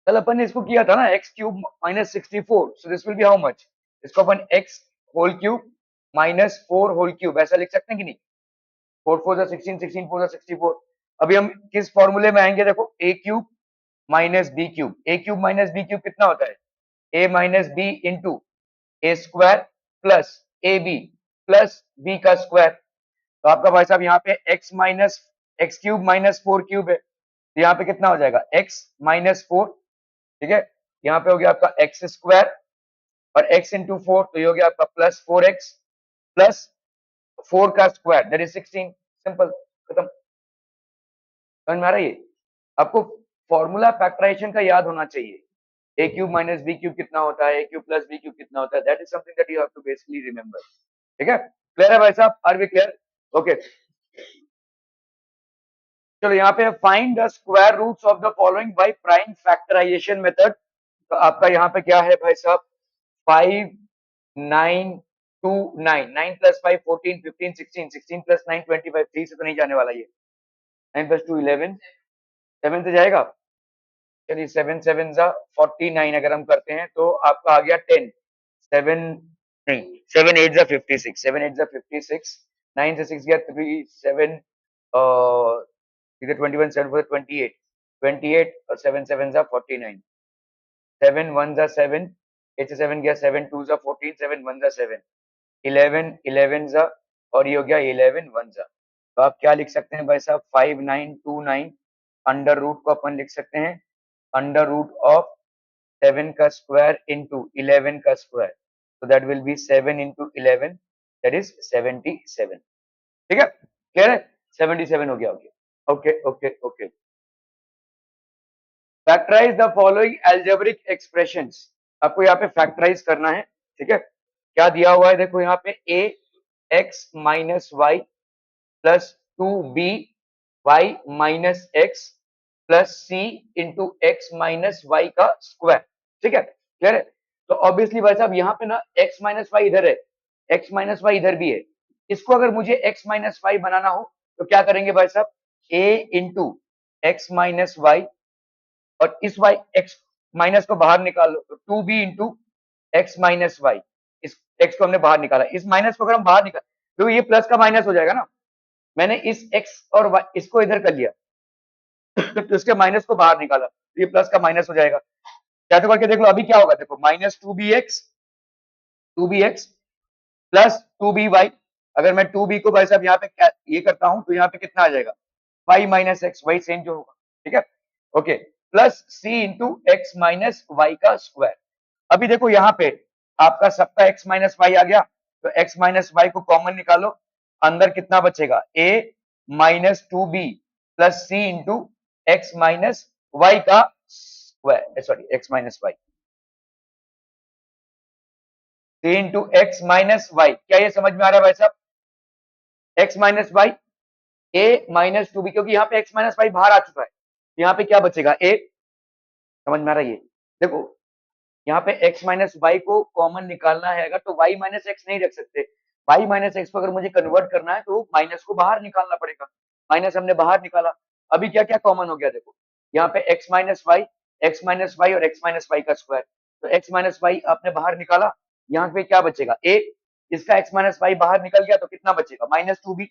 कल अपन ने इसको किया था ना, x cube minus 64, so this will be how much, इसको अपन x whole cube minus 4 whole cube ऐसा लिख सकते हैं कि नहीं, 4 4 16, 16 4 64। अभी हम किस फॉर्मूले में आएंगे, देखो a cube minus b cube, a cube minus b cube कितना होता है, a minus b into a square plus a b plus b का स्क्वायर। तो आपका भाई साहब यहाँ पे x minus x cube minus 4 cube है, तो यहाँ पे कितना हो जाएगा x माइनस 4, ठीक है। यहाँ पे हो गया आपका एक्स स्क्वायर और x इंटू 4, तो ये हो गया आपका प्लस 4x प्लस 4 का स्क्वायर दैट इज 16। सिंपल, खत्म। समझ में आ रहा है ये? आपको फॉर्मूला फैक्टराइजेशन का याद होना चाहिए, a cube minus b cube कितना होता है, a cube plus b cube कितना होता है, that is something that you have to basically remember. ठीक है, क्लियर है भाई साहब, आर वी क्लियर? ओके, चलो यहाँ पे find the square roots of the following by prime factorisation method. तो आपका यहाँ पे क्या है भाई साहब, 5 9 2 9, 9 प्लस 5 14 15 16, 16 प्लस 9 25, 3 से तो नहीं जाने वाला ये, 9 प्लस 2 11, 7 से जाएगा, चलिए 7 7 जा 49, अगर हम करते हैं तो आपका आ गया 10, 7 नहीं 7 8 जा 56, 7 8 जा 56, 9 से 6 गया 3 7, इधर 21 7 4 28, 28 और 7 7 जा 49, 7 1 जा 7, 8 से 7 गया 7 2 जा 14, 7 1 जा 7, 11 11 जा और ये हो गया 11 1 जा। तो आप क्या लिख सकते हैं भाई साहब, 5 9 2 9 अंडर रूट को अपन लिख सकते हैं अंडर रूट ऑफ 7 का स्क्वायर इंटू 11 का square, so that will be 7 into 11, that is 77। ठीक है, क्लियर है, 77 हो गया। Okay okay okay, factorise the following algebraic expressions. आपको यहाँ पे फैक्टराइज करना है, ठीक है। क्या दिया हुआ है, देखो यहाँ पे a x minus y plus 2b y minus x plus c into x minus y का स्क्वायर, ठीक है, क्लियर है। तो ऑब्वियसली भाई साहब यहाँ पे ना x माइनस वाई इधर है, x माइनस वाई इधर भी है, इसको अगर मुझे x माइनस वाई बनाना हो तो क्या करेंगे भाई साहब, a into x minus y और इस y x माइनस को बाहर निकाल लो, तो 2b into x minus y, इस x को हमने बाहर निकाला, इस माइनस को अगर हम बाहर निकाल तो ये प्लस का माइनस हो जाएगा ना, मैंने इस x और y इसको इधर कर लिया तो इसके माइनस को बाहर निकाला तो ये प्लस का माइनस हो जाएगा। क्या तो करके देख लो अभी क्या होगा, देखो माइनस 2bx प्लस 2by, अगर मैं 2b को भाई साहब यहाँ पे ये करता हूं तो यहाँ पे कितना आ जाएगा, y माइनस एक्स, वही सेम जो होगा, ठीक है, okay, plus c into x minus y का स्क्वायर। अभी देखो यहाँ पे आपका सबका x माइनस वाई आ गया, तो x माइनस वाई को कॉमन निकालो, अंदर कितना बचेगा, a minus 2b plus c into x minus y का square, sorry x minus y, c into x minus y. क्या ये समझ में आ रहा है भाई साहब, x minus y a minus 2b, क्योंकि यहाँ पे x माइनस वाई बाहर आ चुका है, यहाँ पे क्या बचेगा a, समझ में आ रहा है ये, देखो यहाँ पे x माइनस वाई को कॉमन निकालना है अगर, तो y माइनस एक्स नहीं रख सकते, y माइनस एक्स को अगर मुझे कन्वर्ट करना है तो माइनस को बाहर निकालना पड़ेगा, माइनस हमने बाहर निकाला। अभी क्या क्या कॉमन हो गया, देखो यहाँ पे x minus y, x minus y और x माइनस वाई का स्क्वायर, तो x माइनस वाई आपने बाहर निकाला, यहाँ पे क्या बचेगा a, इसका x माइनस वाई बाहर निकल गया तो कितना बचेगा, माइनस 2b,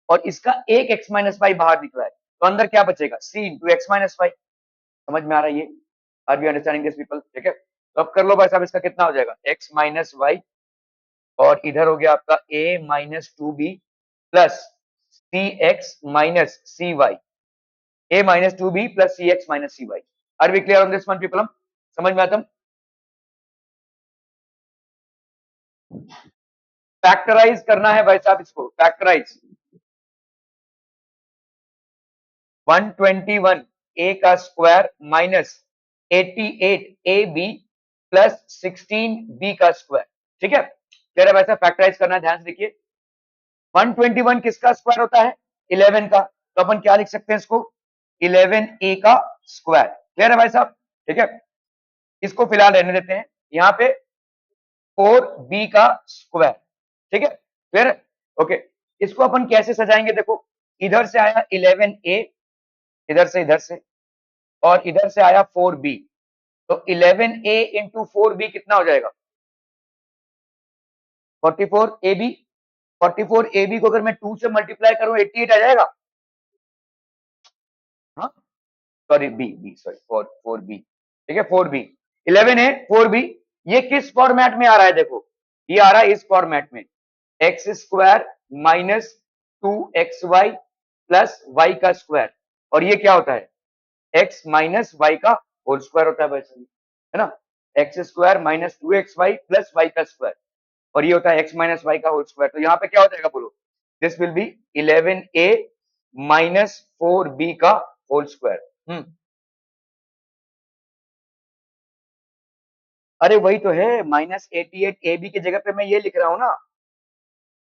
और इसका एक x माइनस वाई बाहर निकला है तो अंदर क्या बचेगा, c into x minus y. समझ में आ रहा है ये, are be understanding this people, ठीक है। तो अब कर लो भाई साहब, इसका कितना हो जाएगा, x माइनस वाई और इधर हो गया आपका a minus 2b plus c x minus c y, a minus 2b plus c x minus c y. Are we clear on this one people, समझ में आता? फैक्टराइज करना है भाई साहब, इसको फैक्टराइज, 121 a का स्क्वायर माइनस 88 ab प्लस 16 b का स्क्वायर, ठीक है, कह रहे भाई साहब फैक्टराइज करना है, ध्यान से देखिए। 121 किसका स्क्वायर होता है, 11 का, तो अपन क्या लिख सकते हैं इसको, 11a का स्क्वायर, क्लियर है भाई साहब, ठीक है। इसको फिलहाल रहने देते हैं, यहाँ पे 4b का स्क्वायर, ठीक है, क्लियर है, ओके। इसको अपन कैसे सजाएंगे, देखो इधर से आया 11a, इधर से और इधर से आया 4b, तो 11a इंटू 4b कितना हो जाएगा? 44ab। 44ab को अगर मैं 2 से मल्टीप्लाई करूं 88 आ जाएगा। हाँ sorry B B sorry 4b, ठीक है 4b। 11a 4b, ये किस फॉर्मेट में आ रहा है? देखो ये आ रहा है इस फॉर्मेट में, x square minus 2xy plus y का स्क्वायर, और ये क्या होता है? एक्स माइनस वाई का होल स्क्वायर होता है वैसे, है ना? X square minus 2xy plus y का स्क्वायर, और ये होता है एक्स माइनस वाई का होल स्क्वायर। तो यहाँ पे क्या हो जाएगा बोलो? This will B 11a minus 4b का होल स्क्वायर। अरे वही तो है, माइनस 88ab की जगह पे मैं ये लिख रहा हूँ ना,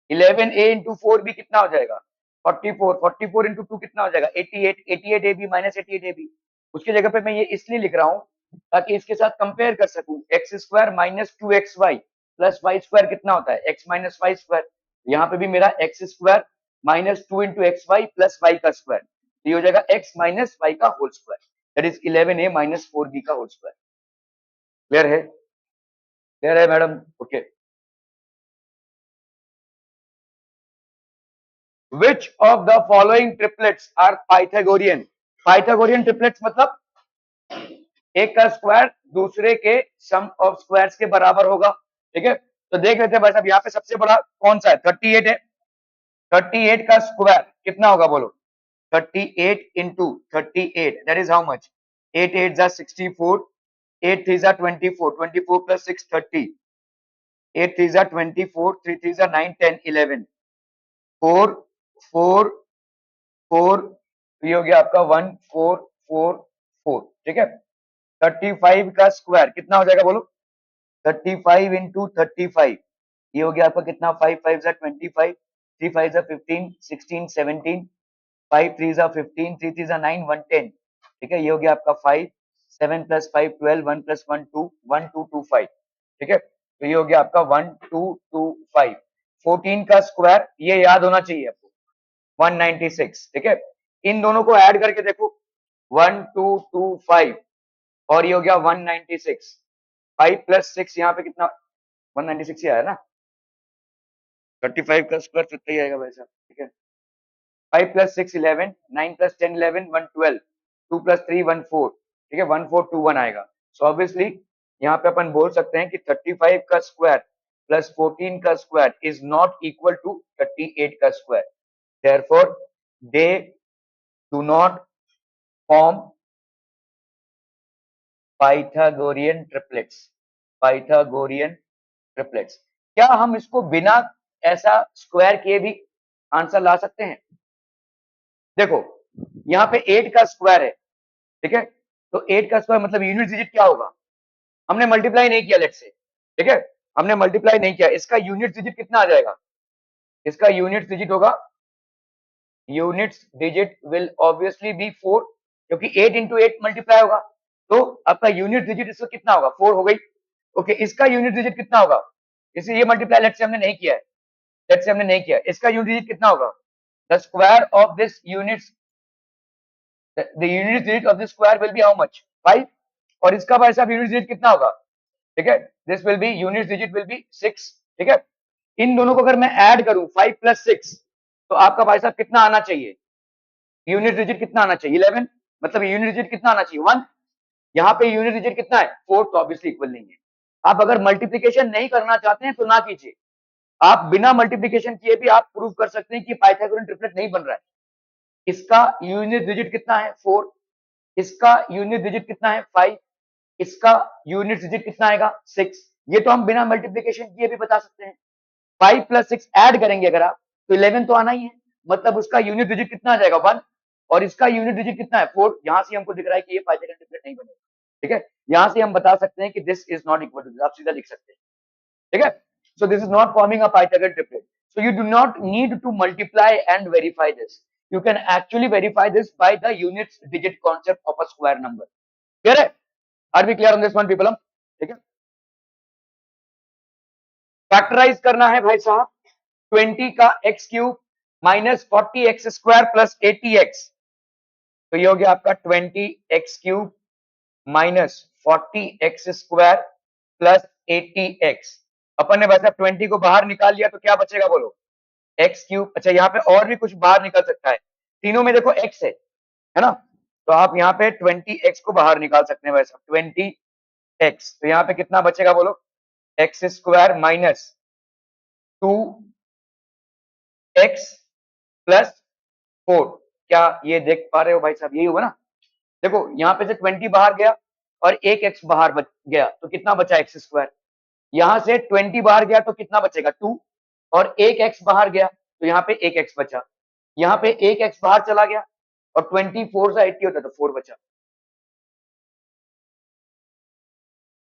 11a इंटू 4b कितना हो जाएगा? 44। 44 इंटू 2 कितना हो जाएगा? 88। 88ab माइनस 88ab, उसकी जगह पे मैं ये इसलिए लिख रहा हूँ ताकि इसके साथ कंपेयर कर सकूं। X square minus 2xy plus y square कितना होता है? X minus y square. यहाँ पे भी मेरा x square minus 2 into x y plus y का स्क्वायर, तो ये हो जाएगा एक्स माइनस वाई का whole square, that is 11a minus 4b का होल स्क्वायर। क्लियर है? क्लियर है madam? Okay. Which of the following triplets are Pythagorean? Pythagorean triplets मतलब एक का स्क्वायर दूसरे के सम ऑफ स्क्वायर्स के बराबर होगा, ठीक है? तो देख लेते हैं भाई साहब, यहाँ पे सबसे बड़ा कौन सा है? 38 है। 38 का स्क्वायर कितना होगा बोलो? 38 into 38, that is how much? 8 8 जा 64, 8 3 जा 24, 24 प्लस 6 30, 8 3 जा 24, 3 3 जा 9 10 11, 4 4 4, ये हो गया आपका 1444, ठीक है? 35 का स्क्वायर कितना हो जाएगा बोलो? 35 इंटू 35, ये हो गया आपका कितना? 5 5 जा 25, 3 5 जा 15, 16 17, 5 3 जा 15, 3 3 जा 9 1 10, ठीक है? ये हो गया आपका 5, 7 प्लस 5 12, 1 प्लस 1 2, 1 2 2 5, ठीक है? तो ये हो गया आपका 1 2 2 5। 14 का स्क्वायर ये याद होना चाहिए आपको, 196, ठीक है? इन दोनों को ऐड करके देखो, 1225, और ये हो गया 196। 5 प्लस 6 यहाँ पे कितना? 196 ही आया ना? 35 का स्क्वायर कितना ही आएगा वैसा, ठीक है? 5 प्लस 6 11, 9 प्लस 10 11, 112, 2 प्लस 3 14, ठीक है? 1421 आएगा। सो ऑब्वियसली यहाँ पे अपन बोल सकते हैं कि 35 का स्क्वायर प्लस 14 का square is not equal to 38 का square, therefore they do not form Pythagorean triplets. Pythagorean triplets. क्या हम इसको बिना ऐसा स्क्वायर किए भी आंसर ला सकते हैं? देखो यहाँ पे 8 का स्क्वायर है, ठीक है? तो 8 का स्क्वायर मतलब यूनिट डिजिट क्या होगा? हमने मल्टीप्लाई नहीं किया लेट्स से, ठीक है? हमने मल्टीप्लाई नहीं किया, इसका यूनिट डिजिट कितना आ जाएगा? इसका यूनिट डिजिट होगा, unit digit will obviously be 4, क्योंकि 8 इंटू 8 मल्टीप्लाई होगा, तो आपका यूनिट डिजिट इसका कितना होगा? 4 हो गई। ओके, इसका यूनिट डिजिट कितना होगा? इसे ये मल्टीप्लाई लेट्स से हमने नहीं किया है, लेट्स से हमने नहीं किया, इसका यूनिट डिजिट कितना होगा? The square of this units, the unit digit of this square will be how much? 5, और इसका भाई साहब यूनिट डिजिट कितना होगा? ठीक है, this will B unit digit will be 6, ठीक है? इन दोनों को अगर मैं ऐड करूं 5 प्लस 6, तो आपका भाई साहब कितना आना चाहिए? यूनिट डिजिट कितना आना चाहिए? 11, मतलब यूनिट डिजिट कितना आना चाहिए? 1। यहाँ पे यूनिट डिजिट कितना है? 4, तो ऑब्वियसली इक्वल नहीं है। आप अगर मल्टीप्लीकेशन नहीं करना चाहते हैं तो ना कीजिए, आप बिना मल्टीप्लीकेशन किए भी आप प्रूव कर सकते हैं कि पाइथागोरन ट्रिपलेट नहीं बन रहा है। इसका यूनिट डिजिट कितना है? 4, इसका यूनिट डिजिट कितना है? 5, इसका यूनिट डिजिट कितना आएगा? 6। ये तो हम बिना मल्टीप्लीकेशन किए भी बता सकते हैं। 5 प्लस 6 ऐड करेंगे अगर आप, तो 11 तो आना ही है, मतलब उसका यूनिट डिजिट कितना आ जाएगा? 1, और इसका यूनिट डिजिट कितना है? 4। यहां से हमको दिख रहा है कि ये पाइथागोरन ट्रिपलेट नहीं बनेगा, ठीक है? यहां से हम बता सकते हैं कि this is not equal to, आप सीधा लिख सकते हैं, ठीक है? So this is not forming a Pythagorean triplet. So you do not need to multiply and verify this. You can actually verify this by the units digit concept of a square number. Clear है? Are we clear on this one, people? ठीक है? Factorise करना है भाई साहब 20 का x cube minus 40x square plus 80x, तो ये हो गया आपका 20x cube minus 40x² plus 80x। अपन ने वैसे 20 को बाहर निकाल लिया तो क्या बचेगा बोलो, x³ अच्छा यहाँ पे और भी कुछ बाहर निकल सकता है, तीनों में देखो x है ना, तो आप यहाँ पे 20x को बाहर निकाल सकते हैं वैसे 20x, तो यहाँ पे कितना बचेगा बोलो, x² माइनस 2x प्लस 4। क्या ये देख पा रहे हो भाई साहब, यही होगा ना, देखो यहाँ पे से 20 बाहर गया और एक x बाहर बच गया तो कितना बचा x², यहां से 20 बाहर गया तो कितना बचेगा 2, और एक x बाहर गया तो यहाँ पे एक x बचा, यहाँ पे एक x बाहर चला गया और 24 से 80 होता तो 4 बचा।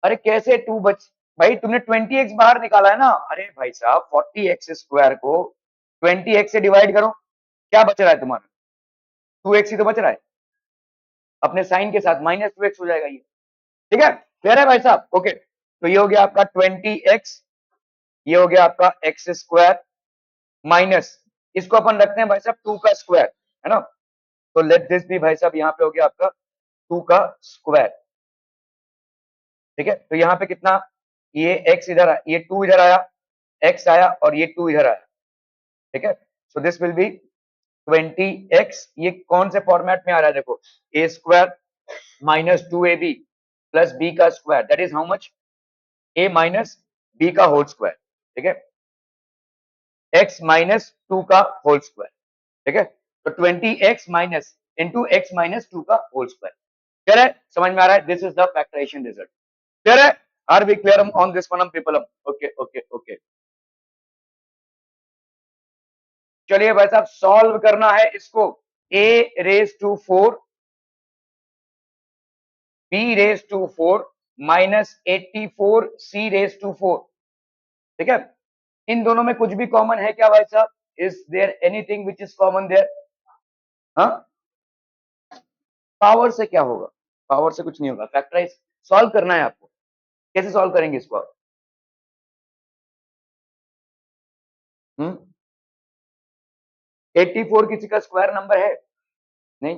अरे कैसे 2 बच, भाई तुमने 20x बाहर निकाला है ना, अरे भाई साहब 40x² को 20x से डिवाइड करो, क्या बच रहा है तुम्हारा, 2x ही तो बच रहा है, अपने साइन के साथ -2x हो जाएगा ये, ठीक है, क्लियर है भाई साहब, ओके, तो ये हो गया आपका 20x, ये हो गया आपका x² माइनस, इसको अपन रखते हैं भाई साहब 2 का स्क्वायर, है ना, तो लेट दिस भी भाई साहब यहाँ पे हो गया आपका 2 का स्क्वायर, ठीक है, तो यहाँ पे कितना, ये x इधर आया, ये 2 इधर आया, x आया और ये 2 इधर आया, ठीक है, सो दिस विल बी 20x, ये कौन से फॉर्मेट में आ रहा है देखो, a² minus 2ab plus b का square, that is how much, a minus b का होल स्क्वायर, ठीक है, x माइनस 2 का होल स्क्वायर, ठीक है, तो 20x minus into x minus 2 का होल स्क्वायर, क्लियर है, समझ में आ रहा है, this is the factorization result, clear है, are we clear on this one people, okay okay okay, चलिए भाई साहब सॉल्व करना है इसको, a⁴ b⁴ माइनस 84c⁴, ठीक है, इन दोनों में कुछ भी कॉमन है क्या भाई साहब, is there anything which is common there, हाँ, पावर से क्या होगा, पावर से कुछ नहीं होगा, फैक्टराइज सॉल्व करना है आपको, कैसे सॉल्व करेंगे इसको आप, 84 किसी का स्क्वायर नंबर है, नहीं,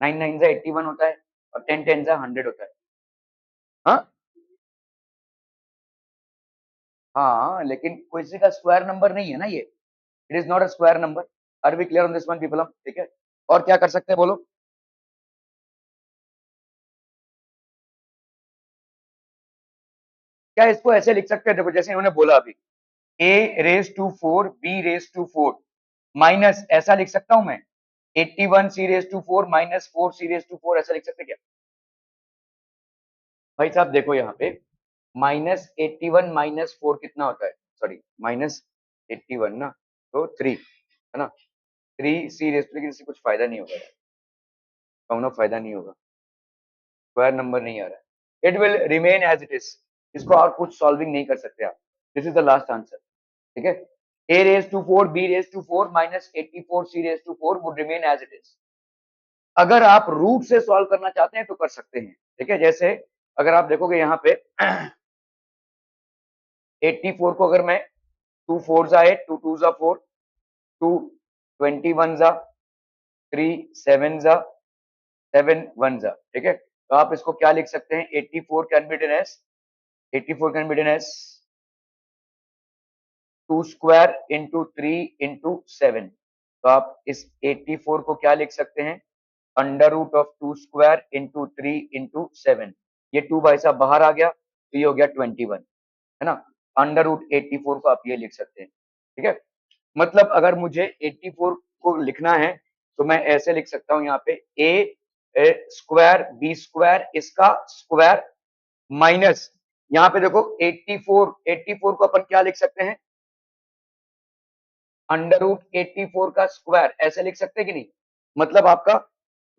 9 9 से 81 होता है और 10 10 से 100 होता है, हाँ हाँ, लेकिन किसी का स्क्वायर नंबर नहीं है ना ये, it is not a square number, are we clear on this one people, ठीक है, और क्या कर सकते हैं बोलो, क्या इसको ऐसे लिख सकते हैं, देखो जैसे इन्होंने बोला अभी, a⁴ b⁴ माइनस ऐसा लिख सकता हूं मैं, 81c⁴ माइनस 4c⁴ ऐसा लिख सकते क्या, भाई साहब देखो यहाँ पे -81 माइनस 4 कितना होता है, सॉरी -81 ना, तो 3 है ना, 3c⁴, लेकिन इससे कुछ फायदा नहीं होगा, कौनो फायदा नहीं होगा, स्क्वायर नंबर नहीं आ रहा है, it will remain as it is, इसको और कुछ सॉल्विंग नहीं कर सकते आप, this is the last answer, ठीक है, a⁴ b⁴ minus 84c⁴ would remain as it is, अगर आप रूट से सॉल्व करना चाहते हैं तो कर सकते हैं, ठीक है, जैसे अगर आप देखोगे यहाँ पे 84 को अगर मैं 2 4 जा 8, 2 2 जा 4, 2 21 जा 3 7 जा 7 1 जा, ठीक है, तो आप इसको क्या लिख सकते हैं, 84 can be written as 84 can be written as 2 square into 3 into 7, तो आप इस 84 को क्या लिख सकते हैं, under root of 2 square into 3 into 7, ये 2 भाई साहब बाहर आ गया तो ये हो गया 21, है ना, अंडर रूट 84 को आप ये लिख सकते हैं, ठीक है, मतलब अगर मुझे 84 को लिखना है तो मैं ऐसे लिख सकता हूं यहाँ पे a² b² इसका स्क्वायर माइनस, यहाँ पे देखो 84 को अपन क्या लिख सकते हैं, अंडर रूट 84 का स्क्वायर ऐसे लिख सकते हैं कि नहीं, मतलब आपका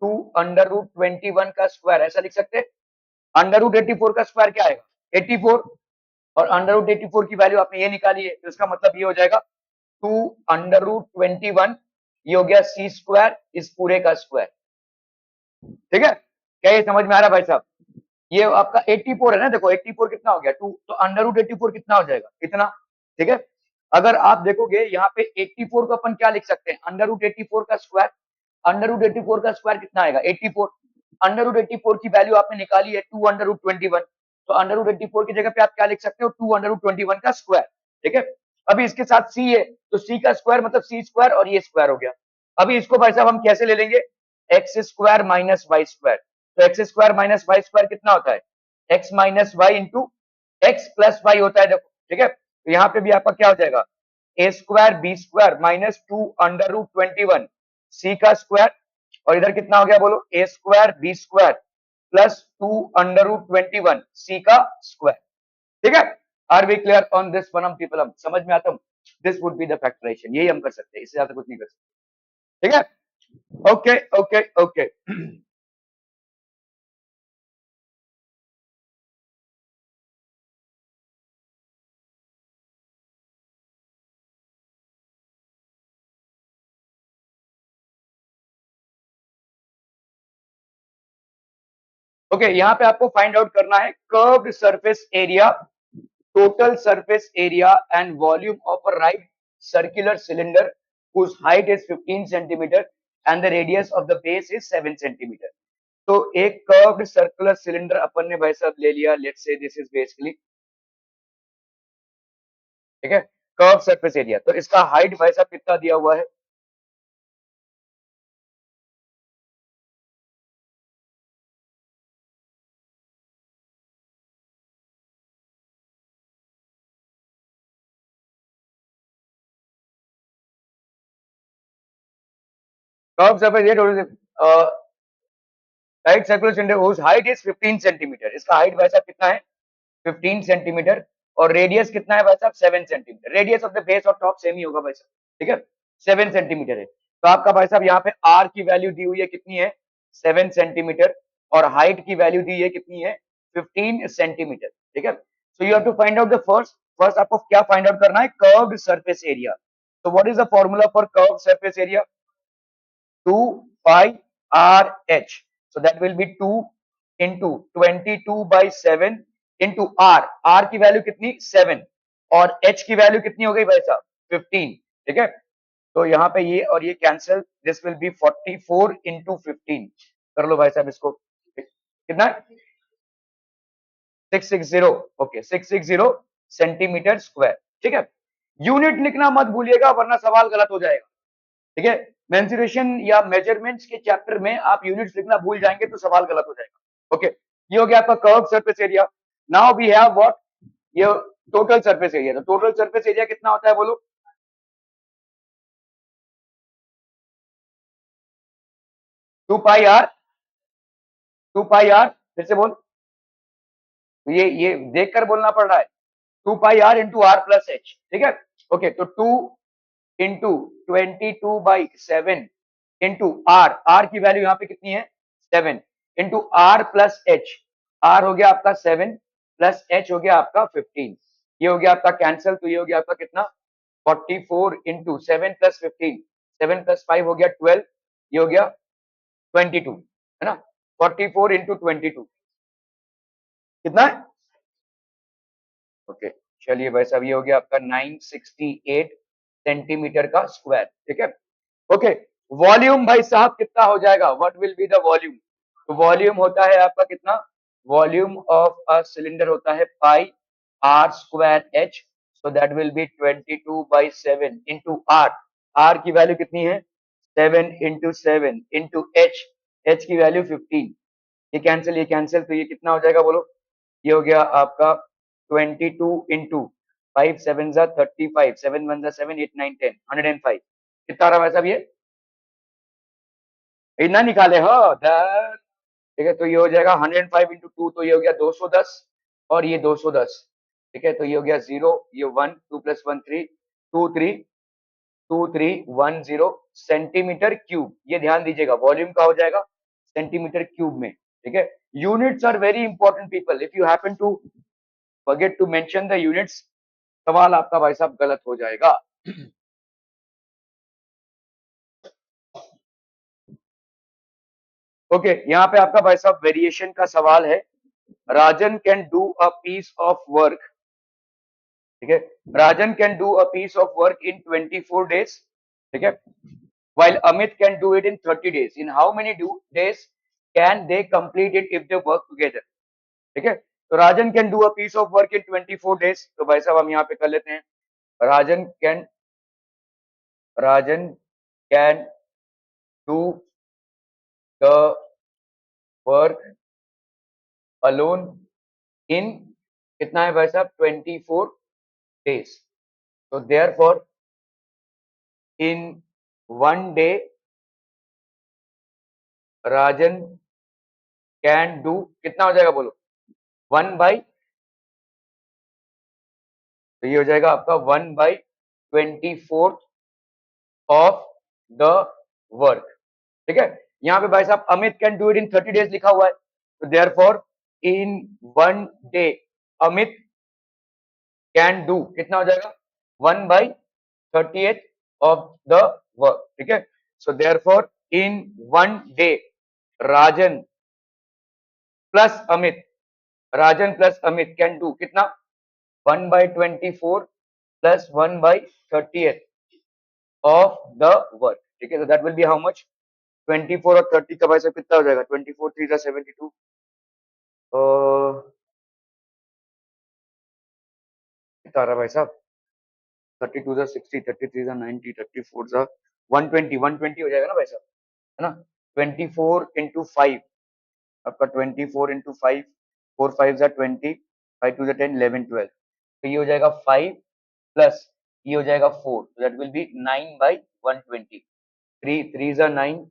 2 अंडर रूट 21 का स्क्वायर ऐसा लिख सकते हैं, अंडर रूट 84 का स्क्वायर क्या आएगा 84, और अंडर रूट 84 की वैल्यू आपने ये निकाली है, तो इसका मतलब ये हो जाएगा 2 अंडर रूट 21, ये हो गया c² इस पूरे का स्क्वायर, ठीक है, क्या ये समझ में आ रहा है भाई साहब, ये आपका 84 है ना, देखो 84 कितना हो गया 2, तो अंडर रूट 84 कितना हो जाएगा इतना, ठीक है, अगर आप देखोगे यहाँ पे 84 को अपन क्या लिख सकते हैं, अंडर रूट 84 का स्क्वायर, अंडर रूट 84 का स्क्वायर कितना आएगा 84, अंडर रूट 84 की वैल्यू आपने निकाली है 2 अंडर रूट 21, तो अंडर रूट 84 की जगह पे आप क्या लिख सकते हो 2 अंडर रूट 21 का स्क्वायर, ठीक है। अभी इसके साथ सी है तो सी का स्क्वायर मतलब सी स्क्वायर और ये स्क्वायर हो गया। अभी इसको भाई साहब हम कैसे ले लेंगे, x square minus y square, तो x square minus y square कितना होता है, x minus y into x plus y होता है, देखो ठीक है। तो यहाँ पे भी आपका क्या हो जाएगा, a square b square minus 2 under root 21 C का स्क्वायर, और इधर कितना हो गया बोलो, a square b square plus 2 under root 21 C का स्क्वायर, ठीक है। Are we clear on this one, people, हम समझ में आता हूँ, this would be the factorization, यही हम कर सकते हैं, इससे ज्यादा कुछ नहीं कर सकते, ठीक है। ओके ओके ओके ओके, यहाँ पे आपको फाइंड आउट करना है curved surface area, total surface area and volume of a right circular cylinder whose height is 15 centimeter and the radius of the base is 7 centimeter. तो एक curved circular cylinder अपन ने भाई साहब ले लिया, let's say this is basically, ठीक है, curve surface area, तो इसका हाइट भाई साहब कितना दिया हुआ है, curve surface area right circular cylinder whose height is 15 centimetre, इसका हाइट भाई साहब कितना है 15 सेंटीमीटर, और रेडियस कितना है भाई साहब 7 centimetre, radius of the base और टॉप सेम ही होगा भाई साहब, ठीक है, 7 सेंटीमीटर है। तो आपका भाई साहब यहाँ पे आर की वैल्यू दी हुई है कितनी है 7 सेंटीमीटर, और हाइट की वैल्यू दी है कितनी है 15 सेंटीमीटर, ठीक है। So you have to find out the first, first आपको क्या फाइंड आउट करना है, कर्व्ड सरफेस एरिया। तो what is the formula for curved surface area, 2 pi r h, so that will be 2 into 22 by 7 into r, r की value कितनी 7 और h की value कितनी हो गई भाई साहब 15, ठीक है। तो यहाँ पे ये और ये cancel, this will B 44 into 15, कर लो भाई साहब इसको, कितना 660, ओके 660 सेंटीमीटर स्क्वायर, ठीक है। यूनिट लिखना मत भूलिएगा वरना सवाल गलत हो जाएगा, ठीक है। मेंसुरेशन या मेजरमेंट्स के चैप्टर में आप यूनिट्स लिखना भूल जाएंगे तो सवाल गलत हो जाएगा, ओके। ये हो गया आपका curve surface area. Now we have what, ये टोटल सरफेस एरिया, तो टोटल सरफेस एरिया कितना होता है बोलो, 2 पाई आर, 2 पाई आर, फिर से बोल, ये देख कर बोलना पड़ रहा है, 2 pi r into r plus h, ठीक है। ओके, तो 2 इंटू 22/7 इंटू आर, आर की वैल्यू यहाँ पे कितनी है 7 into r plus h, r हो गया आपका 7 प्लस एच हो गया आपका 15, ये हो गया आपका कैंसिल, तो ये हो गया आपका कितना 44 इंटू 7 प्लस 15, 7 प्लस 5 हो गया 12, ये हो गया 22, है ना, 44 इंटू 22 कितना है, ओके। चलिए भाई साहब ये हो गया आपका 968 सेंटीमीटर का स्क्वायर, ठीक है। ओके, वॉल्यूम भाई साहब कितना हो जाएगा, what will be the volume, तो वॉल्यूम होता है आपका कितना, वॉल्यूम ऑफ अ सिलेंडर होता है pi r square h, so that will be 22/7 into r, r की वैल्यू कितनी है 7 इंटू 7 इंटू एच, एच की वैल्यू 15, ये कैंसिल, तो ये कितना हो जाएगा बोलो, ये हो गया आपका 22 इंटू 5 7 35, 7 1 7 8 9 10 105, कितना आ रहा है साहब ये, इतना निकाले हो दैट, ठीक है। तो ये हो जाएगा 105 इंटू 2, तो ये हो गया 210 और ये 210, ठीक है। तो ये हो गया 0, ये 1, 2 प्लस 1 3, 2310 सेंटीमीटर क्यूब, ये ध्यान दीजिएगा वॉल्यूम का हो जाएगा सेंटीमीटर क्यूब में, ठीक है। Units are very important people, if you happen to forget to mention the units, सवाल आपका भाई साहब गलत हो जाएगा। ओके, यहाँ पे आपका भाई साहब वेरिएशन का सवाल है, Rajan can do a piece of work, ठीक है, Rajan can do a piece of work in 24 days, ठीक है, while Amit can do it in 30 days, in how many days can they complete it if they work together. ठीक है, तो Rajan can do a piece of work in 24 days. तो भाई साहब हम यहाँ पे कर लेते हैं, Rajan can Rajan can do the work alone in कितना है भाई साहब, 24 डेज। तो therefore in one day Rajan can do कितना हो जाएगा बोलो, 1/, तो ये हो जाएगा आपका 1/24 ऑफ द वर्क। ठीक है, यहाँ पे भाई साहब Amit can do it in 30 days लिखा हुआ है, तो therefore in one day Amit can do कितना हो जाएगा, 1/38 ऑफ द वर्क। ठीक है, so therefore in one day Rajan plus Amit, Rajan plus Amit can do कितना, 1/24 प्लस 1/38 ऑफ द वर्क। ठीक है, तो that will be how much, 24 और 30 का भाई साहब कितना हो जाएगा, 24 3 72, कितना आ रहा है भाई साहब, 32 60, 33 90, 34 120, 120 हो जाएगा ना भाई साहब, है ना। 24 इंटू 5 आपका, 24 इंटू 5, 4 5 20, 5 2 10 11 12, तो ये हो जाएगा 5 प्लस ये हो जाएगा 4, that will B 9/120, 3 3 9,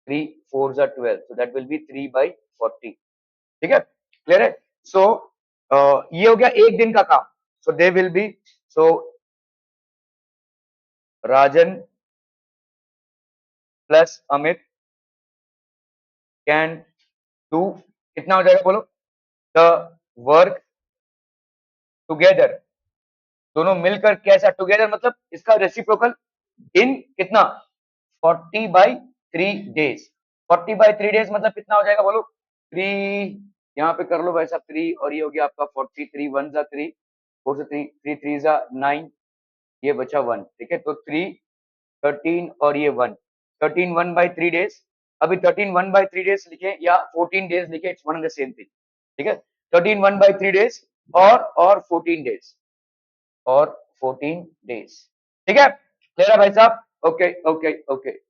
3 4 12, so that will be 3/40। ठीक है, क्लियर है। सो ये हो गया एक दिन का काम। So they will be, so Rajan plus Amit can do कितना हो जाएगा बोलो, द वर्क टुगेदर, दोनों मिलकर कैसा, टुगेदर मतलब इसका रेसिप्रोकल, इन कितना 40/3 डेज, 40/3 डेज मतलब कितना हो जाएगा बोलो, 3, यहाँ पे कर लो भाई साहब 3, और ये हो गया आपका 40, 3 1 3, 4 से 3 3 3 9, ये बचा 1। ठीक है, तो 3 13 और ये 1, 13 1/3 डेज। अभी 13 1/3 डेज लिखे या 14 डेज लिखे, it's one and the same thing. ठीक है, 13 1/3 डेज और 14 डेज और 14 डेज। ठीक है, क्लियर है भाई साहब, okay okay okay.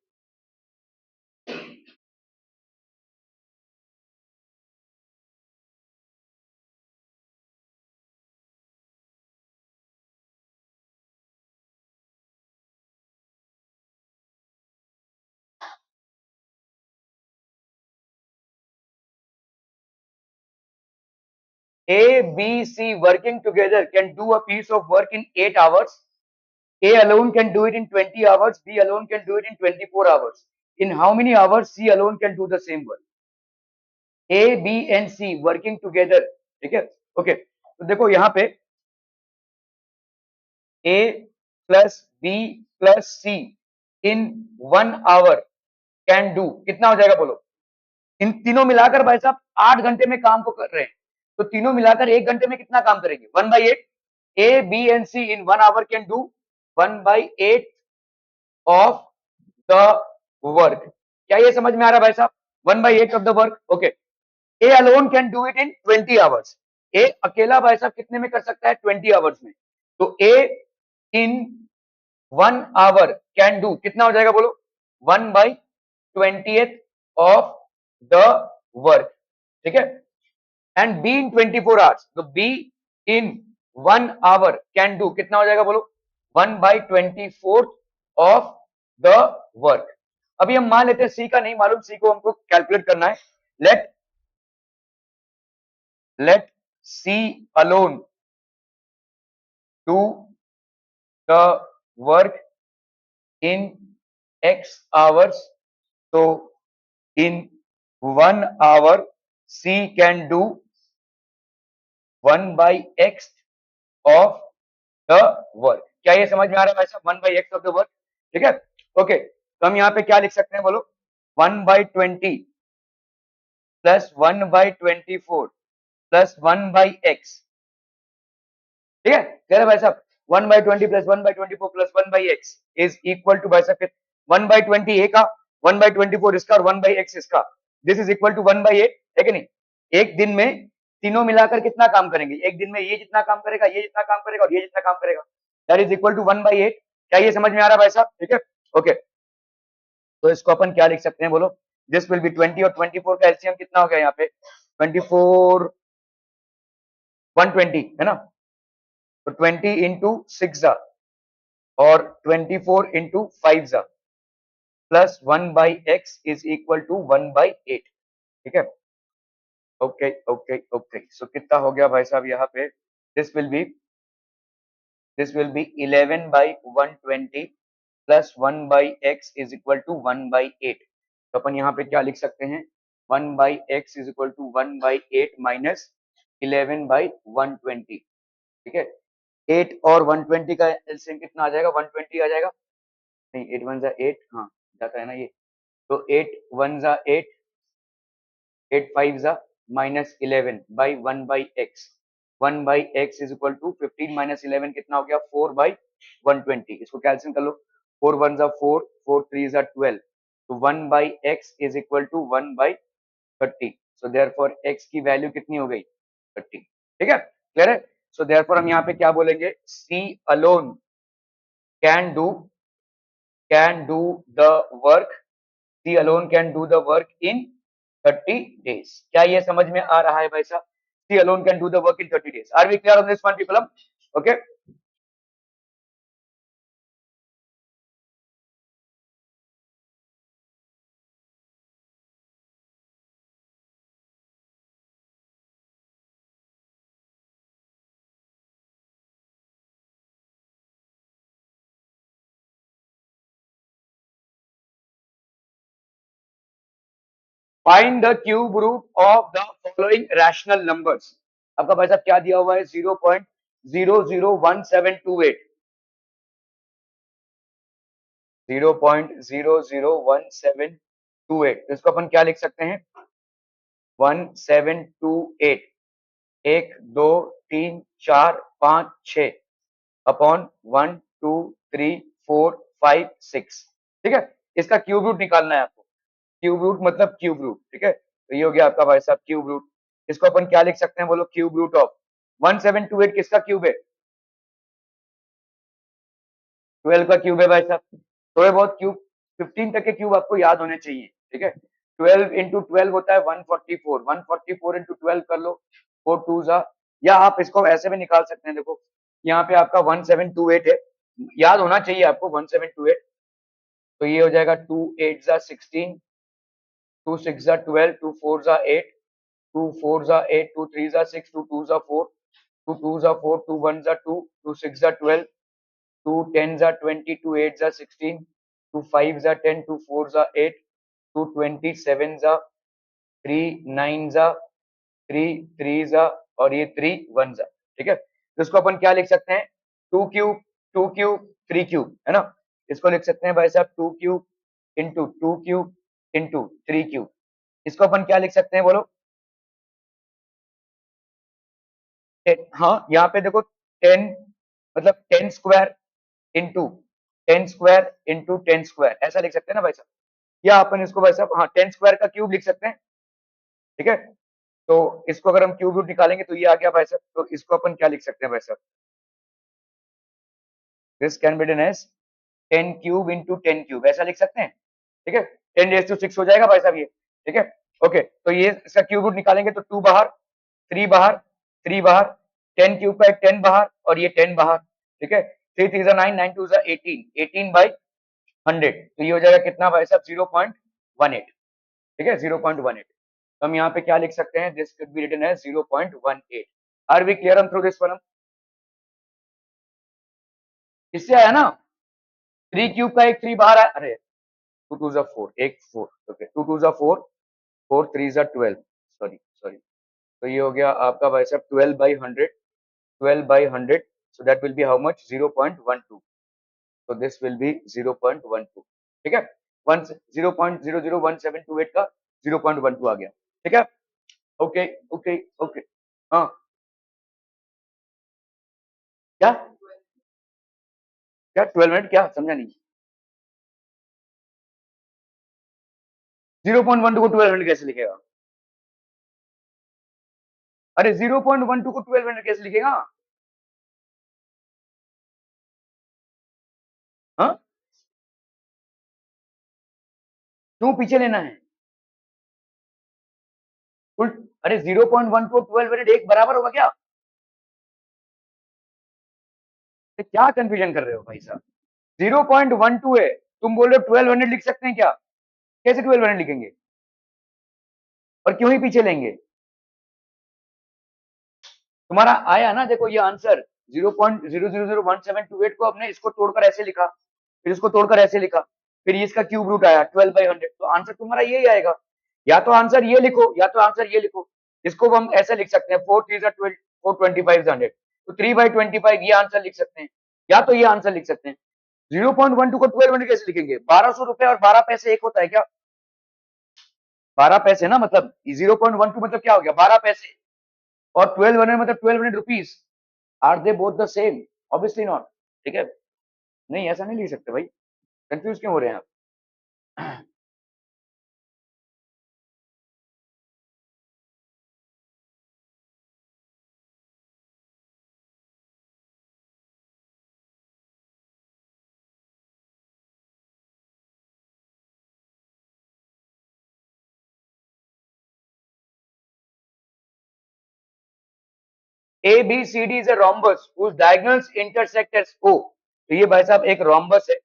A, B, C working together can do a piece of work in 8 hours. A alone can do it in 20 hours. B alone can do it in 24 hours. In how many hours C alone can do the same work? A, B and C working together. ठीक है, okay, तो देखो यहाँ पे A plus B plus C in 1 hour can do कितना हो जाएगा बोलो, इन तीनों मिलाकर भाई साहब 8 घंटे में काम को कर रहे हैं, तो तीनों मिलाकर 1 घंटे में कितना काम करेंगे, 1/8। A B and C in 1 hour can do 1/8 of the work. क्या ये समझ में आ रहा है भाई साहब, 1/8 of the work, okay. A alone can do it in 20 hours, A अकेला भाई साहब कितने में कर सकता है, 20 आवर्स में। तो ए इन 1 hour कैन डू कितना हो जाएगा बोलो, 1/20 ऑफ द वर्क। ठीक है, एंड बी इन 24 आवर्स, तो be in 1 hour can do कितना हो जाएगा बोलो, 1/24 ऑफ द वर्क। अभी हम मान लेते हैं सी का नहीं मालूम, सी को हमको कैलकुलेट करना है। Let let C alone do the work in x hours, so in 1 hour C can do 1/x of the work। क्या ये समझ में आ रहा है भाई साहब, 1/x of the work। ठीक है, ओके, तो हम यहाँ पे क्या लिख सकते हैं बोलो, 1/20 प्लस 1/24 प्लस 1/x। ठीक है, कह रहे भाई साहब 1/20 plus 1/24 plus 1/x is equal to भाई साहब 1/20 ए का, 1/24 इसका और 1/x इसका, दिस इज इक्वल टू 1/8 है कि नहीं। एक दिन में तीनों मिलाकर कितना काम करेंगे, एक दिन में ये जितना काम करेगा, ये जितना काम करेगा और ये जितना काम करेगा, दैट इज इक्वल टू 1/8। क्या ये समझ में आ रहा है भाई साहब, ठीक है, ओके। तो इसको अपन क्या लिख सकते हैं बोलो, दिस विल बी 20 और 24 का एलसीएम कितना हो गया यहाँ पे 24 120 है ना, तो 20 इंटू 6 और 24 into 5 plus 1/x is equal to 1/8, ठीक है, ओके ओके ओके। सो कितना हो गया भाई साहब यहाँ पे, this will be 11/120 plus 1/x is equal to 1/8। तो अपन यहाँ पे क्या लिख सकते हैं, 1/x is equal to 1/8 minus 11/120, ठीक है। 8 और 120 का एलसीएम कितना आ जाएगा, 120 आ जाएगा, नहीं 8 1 जा 8, हाँ जाता है ना ये, तो 8 1 जा 8, 8 5 जा minus 11 by 1/x, 1/x is equal to 15 minus 11 कितना हो गया 4/120, इसको कैल्सियम कर लो, 4 1 जा 4, 4 3 जा 12, तो 1/x is equal to 1/30, so therefore x की वैल्यू कितनी हो गई 30, ठीक है, क्लियर है। सो देयरफॉर हम यहाँ पे क्या बोलेंगे, C alone can do the work, C alone can do the work in 30 days। क्या ये समझ में आ रहा है भाई साहब, C alone can do the work in 30 days। Are we clear on this one people? Okay, find the cube root of the following rational numbers। आपका भाई साहब क्या दिया हुआ है 0.001728, 0.001728, इसको अपन क्या लिख सकते हैं 1728, 1 2 3 4 5 6 अपॉन 1 2 3 4 5 6, ठीक है। इसका क्यूब रूट निकालना है आपको, क्यूब रूट मतलब क्यूब रूट, ठीक है, तो ये हो गया आपका भाई साहब क्यूब रूट। इसको अपन क्या लिख सकते हैं बोलो, क्यूब रूट ऑफ 1728 किसका क्यूब है, 12 का क्यूब है भाई साहब। थोड़े बहुत क्यूब 15 तक के क्यूब आपको याद होने चाहिए, ठीक है। 12 इंटू 12 होता है 144, 144 इंटू 12 कर लो, 4 2 जा, या आप इसको ऐसे भी निकाल सकते हैं, देखो यहाँ पे आपका 1728 है, याद होना चाहिए आपको 1728, तो ये हो जाएगा 2 8 जा 16, 2 6 जा 12, 2 4 जा 8, 2 4 जा 8, 2 3 जा 6, 2 2 जा 4, 2 2 जा 4, 2 1 जा 2, 2 6 जा 12, 2 10 जा 20, 2 8 जा 16, 2 5 जा 10, 2 4 जा 8, 2 27 जा 3 9 जा 3 3 जा और ये 3 1 जा, ठीक है। तो इसको अपन क्या लिख सकते हैं, 2 क्यूब 3 क्यूब है ना, इसको लिख सकते हैं भाई साहब 2 cube into 2 cube into 3 cube, इसको अपन क्या लिख सकते हैं बोलो, हाँ यहाँ पे देखो 10 मतलब 10 square into 10 square into 10 square ऐसा लिख सकते हैं ना भाई साहब, या अपन इसको भाई साहब हाँ 10 स्क्वायर का क्यूब लिख सकते हैं, ठीक है। तो इसको अगर हम क्यूब रूट निकालेंगे तो ये आ गया भाई साहब, तो इसको अपन क्या लिख सकते हैं भाई साहब, this can be done as 10 cube into 10 cube ऐसा लिख सकते हैं, ठीक है, 10⁶ हो जाएगा भाई साहब ये, ठीक है, ओके। तो ये इसका क्यूब रूट निकालेंगे तो 2 बाहर, 3 बाहर, 3 बाहर, 10 क्यूब का एक 10 बाहर और ये 10 बाहर, ठीक है, 3 3 9, 9 2 18, 18/100, तो ये हो जाएगा कितना भाई साहब 0.18, ठीक है 0.18। तो हम यहाँ पे क्या लिख सकते हैं, this could be written as 0.18। Are we clear on through this one, इससे आया ना 3 क्यूब का एक 3 बाहर आया, अरे 2 2 जा 4, एक 4, ओके 2 2 जा 4, 4 3 जा 12, सॉरी सॉरी, तो ये हो गया आपका भाई साहब 12/100, 12/100, so that will be how much 0.12, so this will be 0.12, ठीक है, 1 0.001728 का 0.12 आ गया, ठीक है, ओके ओके ओके। हाँ क्या क्या 12 मिनट क्या समझा नहीं, 0.12 को 1200 कैसे लिखेगा? अरे 0.12 को 1200 कैसे लिखेगा? हाँ, क्यों पीछे लेना है? उल्ट, अरे 0.1 को 1200 एक बराबर होगा क्या? तो क्या कंफ्यूजन कर रहे हो भाई साहब? 0.12 है, तुम बोल रहे हो 1200 लिख सकते हैं क्या? कैसे 1200 लिखेंगे और क्यों ही पीछे लेंगे? तुम्हारा आया ना, देखो ये आंसर 0.000178 को अपने इसको तोड़कर ऐसे लिखा, फिर इसको तोड़कर ऐसे लिखा, फिर इसका क्यूब रूट आया 12/100, तो आंसर तुम्हारा यही आएगा। या तो आंसर ये लिखो या तो आंसर ये लिखो। इसको हम ऐसे लिख सकते हैं 4 3 425 तो 3/25 ये आंसर लिख सकते हैं, या तो ये आंसर लिख सकते हैं। 0.12 को 1200 कैसे लिखेंगे? 1200 रुपए और 12 पैसे एक होता है क्या? 12 पैसे ना, मतलब 0.12 मतलब क्या हो गया? 12 पैसे, और 1200 मतलब 1200 rupees. Are they both the same? Obviously not. ठीक है, नहीं ऐसा नहीं लिख सकते भाई, कंफ्यूज क्यों हो रहे हैं आप? A B C D is a rhombus whose diagonals intersect at O। तो ये भाई साहब एक रोम्बस है।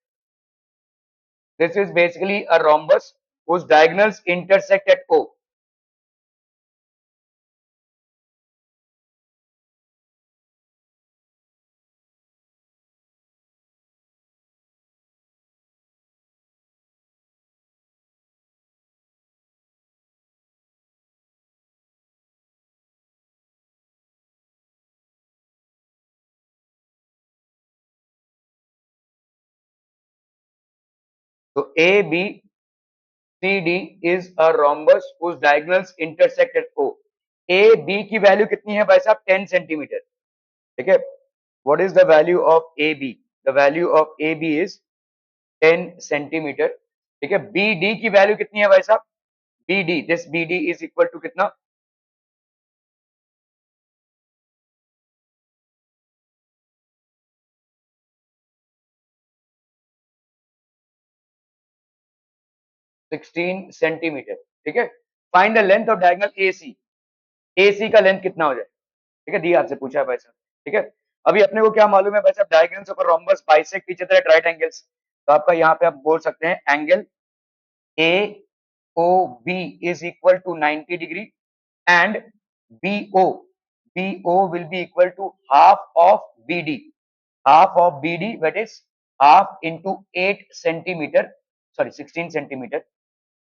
This is basically a rhombus whose diagonals intersect at O। तो A B C D is a rhombus whose diagonals intersect at O। A B की value कितनी है भाई साहब? 10 सेंटीमीटर। ठीक है, what is the value of A B? The value of A B is 10 centimeter. ठीक है, बी डी की वैल्यू कितनी है भाई साहब? B D, this B D is equal to कितना? 16 सेंटीमीटर। ठीक है, find the length of diagonal A C. A C का लेंथ कितना हो जाए? ठीक है, दी आपसे पूछा है भाई साहब। ठीक है, अभी अपने को क्या मालूम है भाई साहब? Diagonals of a rhombus bisect each other at right angles. तो आपका यहाँ पे आप बोल सकते हैं angle A O B is equal to 90 degree and B O, B O will be equal to half of B D. half of BD, that is half into 8 centimeter, sorry 16 centimeter।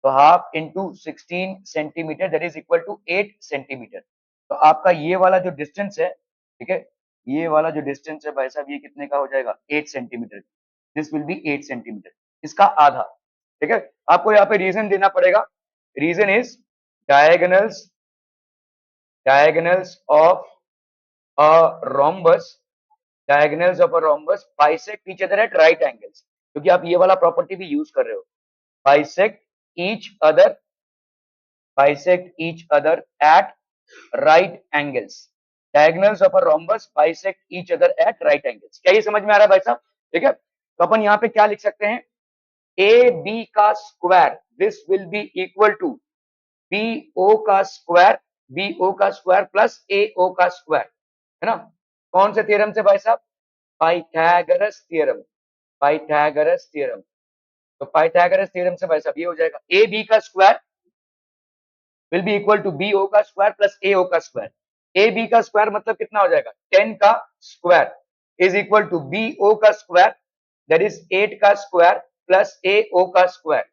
तो half into 16 centimeter that is equal to 8 centimeter. तो आपका ये वाला जो distance है, ठीक है, ये वाला जो डिस्टेंस है भाई साहब, ये कितने का हो जाएगा? 8 centimetre. This will B 8 centimetre, इसका आधा। ठीक है, आपको यहाँ पे रीजन देना पड़ेगा। Reason is diagonals, diagonals of a rhombus, diagonals of a rhombus bisect each other at right angles, क्योंकि आप ये वाला प्रॉपर्टी भी यूज कर रहे हो। Bisect each other, bisect each other at right angles। diagonals of a rhombus bisect each other at right angles। क्या ये समझ में आ रहा है भाई साहब? ठीक है, तो अपन यहाँ पे क्या लिख सकते हैं? ए बी का square, this will be equal to B O का स्क्वायर, बी ओ का स्क्वायर प्लस ए ओ का स्क्वायर, है ना? कौन से थ्योरम से भाई साहब? Pythagoras theorem, Pythagoras theorem. तो पाइथागोरस थ्योरम से भाई साहब ये हो जाएगा ए बी का square will be equal to B O का स्क्वायर प्लस ए ओ का स्क्वायर। ए बी का स्क्वायर मतलब कितना हो जाएगा? 10 का square is equal to B O का स्क्वायर दैट इज 8 का स्क्वायर प्लस ए ओ का स्क्वायर।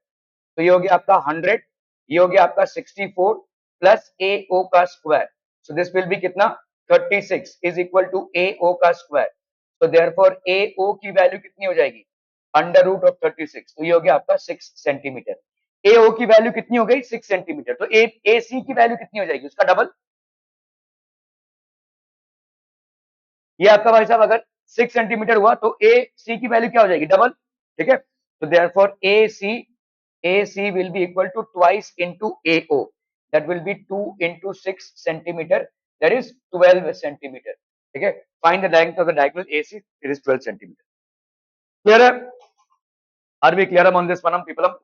तो ये हो गया आपका 100, ये हो गया आपका 64 प्लस ए ओ का square. So this will B कितना? 36 is equal to A O का स्क्वायर। तो देयरफॉर ए ओ की वैल्यू कितनी हो जाएगी? Under root of 36। तो ये हो गया आपका 6 सेंटीमीटर। ए ओ की वैल्यू कितनी हो गई? 6 सेंटीमीटर। तो ए सी की वैल्यू कितनी हो जाएगी? उसका डबल। ये आपका भाई साहब अगर 6 सेंटीमीटर हुआ तो ए सी की वैल्यू क्या हो जाएगी? डबल। ठीक है, तो therefore A C AC will be equal to twice into AO. That will be 2 into 6 centimeter. That is 12 centimeter. Okay. Find the length of the diagonal AC. It is 12 centimeter. Clear? Are we clear on this one, people?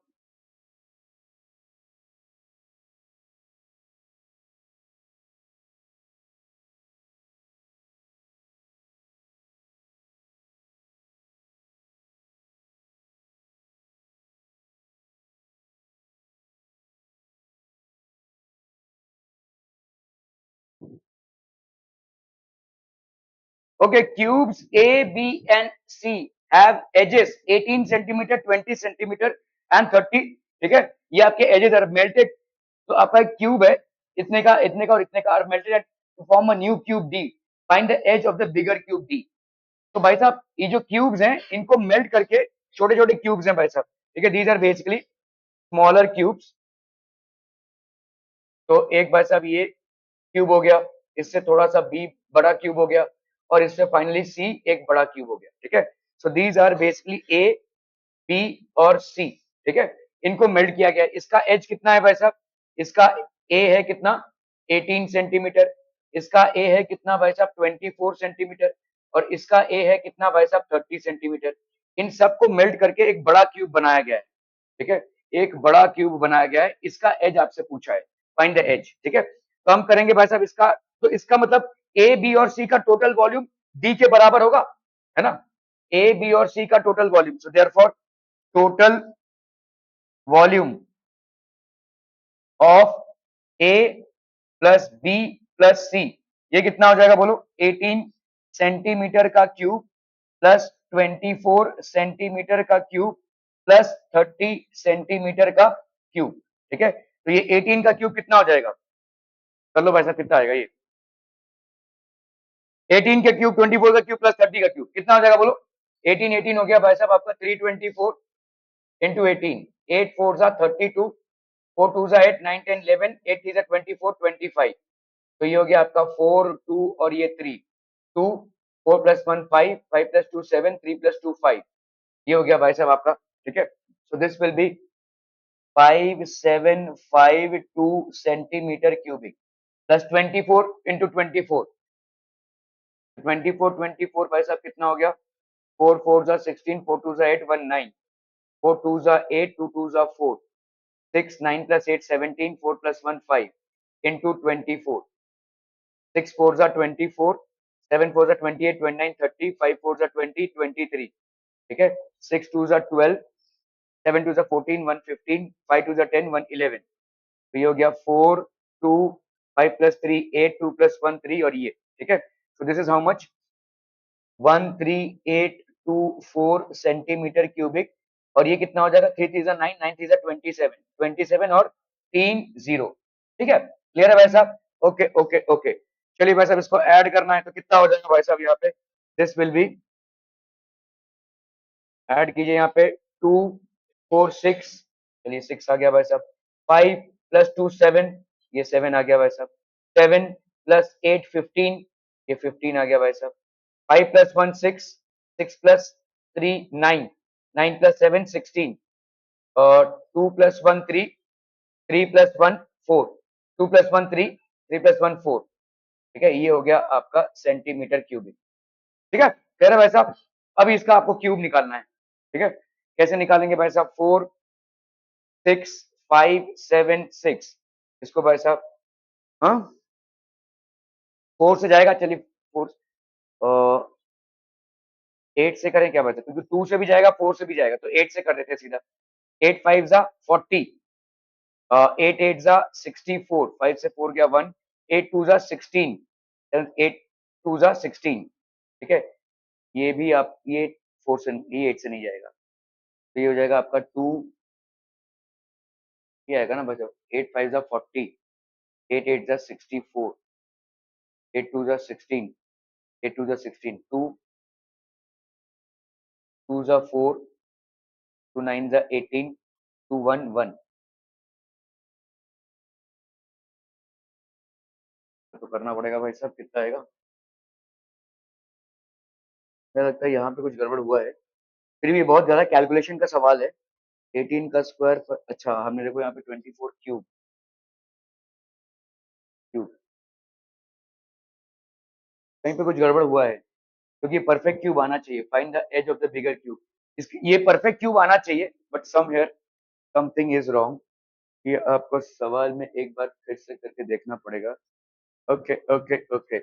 Okay, cubes A, B, and C have edges 18 centimeter, 20 centimeter, and 30. ठीक है, ये आपके edges are melted. तो आपका एक cube है, इतने का और इतने का are melted and to form a new cube D. Find the edge of the bigger cube D. तो भाई साहब ये जो क्यूब्स हैं इनको मेल्ट करके छोटे छोटे क्यूब्स हैं भाई साहब. ठीक है, these are basically smaller cubes. तो एक भाई साहब ये क्यूब हो गया, इससे थोड़ा सा बी बड़ा क्यूब हो गया और इससे फाइनली सी एक बड़ा क्यूब हो गया. ठीक है, so these are basically A, B और सी. ठीक है, इनको मेल्ट किया गया. इसका एज कितना है भाई साहब? इसका ए है कितना? 18 सेंटीमीटर. इसका ए है कितना भाई साहब? 24 सेंटीमीटर. और इसका ए है कितना भाई साहब? 30 सेंटीमीटर. इन सबको मेल्ट करके एक बड़ा क्यूब बनाया गया है. ठीक है, एक बड़ा क्यूब बनाया गया है. इसका एज आपसे पूछा है, फाइंड द एज. ठीक है, तो हम करेंगे भाई साहब इसका. तो इसका मतलब ए, बी और सी का टोटल वॉल्यूम डी के बराबर होगा, है ना? ए, बी और सी का total volume. So therefore total volume of A plus B plus C, ये कितना हो जाएगा बोलो? 18 सेंटीमीटर का क्यूब प्लस 24 सेंटीमीटर का क्यूब प्लस 30 सेंटीमीटर का क्यूब. ठीक है, तो ये 18 का क्यूब कितना हो जाएगा? कर लो भाई साहब, कितना आएगा ये? 18 के क्यूब, 24 का क्यूब प्लस 30 का क्यूब कितना हो जाएगा बोलो? 18 हो गया भाई साहब आपका 324 इंटू 18. 8 4 जा 32, 4 2 जा 8, 9 10 11, 8 3 जा 24, 25. तो ये हो गया आपका 4 2 और ये 3, 2 4 प्लस 1 5, 5 प्लस 2 7, 3 प्लस 2 5. ये हो गया भाई साहब आपका. ठीक है, सो this will B 5752 centimetre cubic plus 24 into 24. 24 भाई साहब कितना हो गया? 4 4 जा 16, 4 2 जा 8, 1 9, 4 2 जा 8, 2 2 जा 4, 6 9 plus 8 17, 4 plus 1 5 into 24. 6 4 जा 24, 7 4 जा 28, 29 30, 5 4 जा 20, 23. ठीक है, 6 2 जा 12, 7 2 जा 14, 1 15, 5 2 जा 10, 1 11. तो ये हो गया 4 2 5 plus 3 8, 2 plus 1 3 और ये. ठीक है, so this is how much? 13824 centimetre cubic. और ये कितना हो जाएगा? 3 3 9, 9 3 27, 27 और 3 0. ठीक है, क्लियर है भाई साहब? ओके ओके ओके, चलिए भाई साहब इसको ऐड करना है तो कितना हो जाएगा भाई साहब? यहाँ पे दिस विल बी, ऐड कीजिए यहाँ पे 2 4 6, चलिए 6 आ गया भाई साहब. 5 प्लस 2 7, ये 7 आ गया भाई साहब. 7 प्लस 8 15, ये 15 आ गया भाई साहब. 5 plus 1 6, 6 plus 3 9, 9 plus 7 16, और 2 plus 1 3, 3 plus 1 4, 2 plus 1 3, 3 plus 1 4. ठीक है, ये हो गया आपका सेंटीमीटर क्यूबिक. ठीक है, कह रहे भाई साहब अब इसका आपको क्यूब निकालना है. ठीक है, कैसे निकालेंगे भाई साहब? 4 6 5 7 6, इसको भाई साहब हाँ 4 से जाएगा, चलिए 4 8 से करें क्या बचा? क्योंकि 2 से भी जाएगा 4 से भी जाएगा, तो 8 से कर देते हैं सीधा. 8 5 जा 40, 8 8 जा 64, 5 से 4 गया 1, 8 2 जा 16, 8 2 जा 16. ठीक है, ये भी आप ये 4 से, ये 8 से नहीं जाएगा, तो ये हो जाएगा आपका 2, ये आएगा ना बच्चों? 8 5 जा 40, 8 8 जा 64, 8 2 जा 16, 8 2 जा 16, 2 2 जा 4, 2 9 जा 18, 2 1 1. तो करना पड़ेगा भाई साहब, कितना आएगा? मुझे लगता है यहाँ पे कुछ गड़बड़ हुआ है. फिर भी बहुत ज्यादा कैलकुलेशन का सवाल है, 18 का स्क्वायर, अच्छा हमने देखो यहाँ पे 24 क्यूब क्यूब, कहीं पे कुछ गड़बड़ हुआ है, क्योंकि परफेक्ट क्यूब आना चाहिए। Find the edge of the bigger cube, ये परफेक्ट क्यूब आना चाहिए, but some here something is wrong. ये आपको सवाल में एक बार फिर से करके देखना पड़ेगा। Okay okay okay,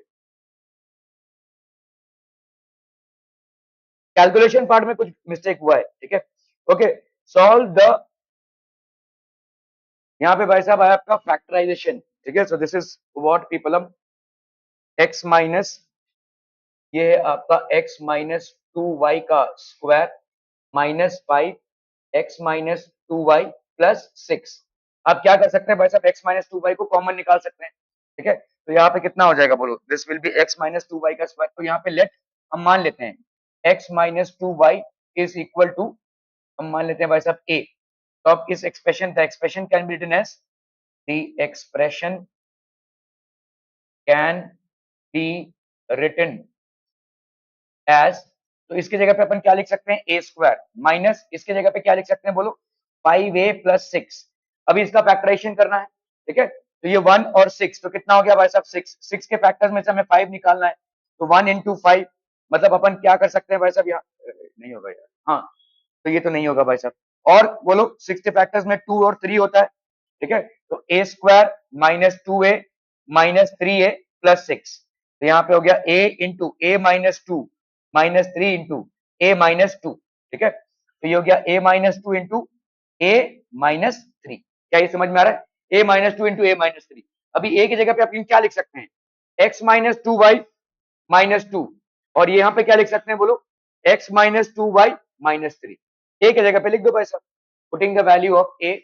calculation part में कुछ मिस्टेक हुआ है, ठीक है। ओके, सॉल्व द, यहाँ पे भाई साहब आया आपका फैक्टराइजेशन, ठीक है। So this is what people, हम x माइनस, ये है आपका x माइनस 2y का स्क्वायर माइनस 5x-2y प्लस 6। आप क्या कर सकते हैं भाई साहब, x-2y को कॉमन निकाल सकते हैं, ठीक है। तो यहाँ पे कितना हो जाएगा बोलो, दिस विल बी x-2y का स्क्वायर। तो यहाँ पे लेट हम मान लेते हैं x-2y इज इक्वल टू, हम मान लेते हैं भाई साहब a। तो अब इस expression, the expression can be written as, the expression can be written as, तो इसकी जगह पे अपन क्या लिख सकते हैं, ए स्क्वायर माइनस, इसके जगह पे क्या लिख सकते हैं बोलो, 5a प्लस 6। अभी इसका फैक्टराइजेशन करना है, ठीक है। तो ये 1 और 6, तो कितना हो गया भाई साहब, 6। 6 के फैक्टर्स में से हमें 5 निकालना है, तो 1 इंटू 5, मतलब अपन क्या कर सकते हैं भाई साहब, यहाँ नहीं होगा यार, हाँ तो ये तो नहीं होगा भाई साहब। और बोलो 6 के फैक्टर्स में 2 और 3 होता है, ठीक है। तो A square minus 2a minus 3a plus 6, तो यहाँ पे हो गया a into A minus 2 minus 3 into A minus 2, ठीक है। तो ये हो गया a minus 2 into A minus 3। क्या ये समझ में आ रहा है, a minus 2 into A minus 3। अभी a की जगह पे अपन क्या लिख सकते हैं, x माइनस 2y माइनस 2, और ये यहाँ पे क्या लिख सकते हैं बोलो, x minus 2y minus 3। a की जगह पे लिख दो भाई साहब, putting the value of a,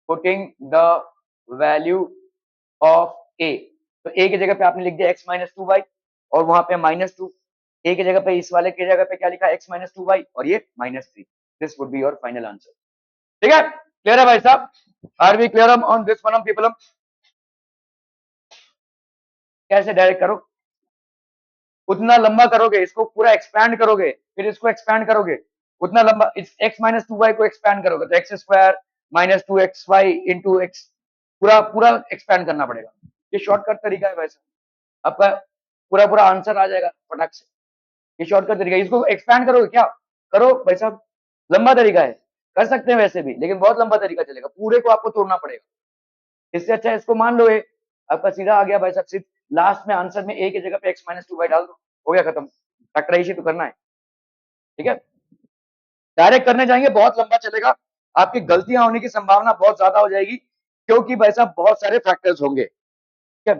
putting the value of a। तो a की जगह पे आपने लिख दिया x माइनस 2y, और वहां पे माइनस 2। a की जगह पे, इस वाले की जगह पे क्या लिखा, x माइनस 2y, और ये minus 3। This would be your final answer, ठीक है। क्लियर है भाई साहब, are we clear on this one people. कैसे डायरेक्ट करो, उतना लंबा करोगे, इसको पूरा एक्सपैंड करोगे, फिर इसको एक्सपैंड करोगे, उतना लंबा, इस x माइनस 2y को एक्सपैंड करोगे तो x square minus 2xy into x, पूरा पूरा एक्सपैंड करना पड़ेगा। ये शॉर्टकट तरीका है भाई साहब, आपका पूरा पूरा आंसर आ जाएगा फटाक से। ये शॉर्टकट तरीका है, इसको एक्सपैंड करोगे क्या, करो भाई साहब, लंबा तरीका है, कर सकते हैं वैसे भी, लेकिन बहुत लंबा तरीका चलेगा, पूरे को आपको तोड़ना पड़ेगा। इससे अच्छा इसको मान लो, ये आपका सीधा आ गया भाई साहब, सिर्फ लास्ट में आंसर में ए की जगह पे एक्स माइनस 2y डाल दो, हो गया खत्म। फैक्टराइजेशन तो करना है, ठीक है। डायरेक्ट करने जाएंगे बहुत लंबा चलेगा, आपकी गलतियां होने की संभावना बहुत ज्यादा हो जाएगी, क्योंकि भाई साहब बहुत सारे फैक्टर्स होंगे, ठीक है।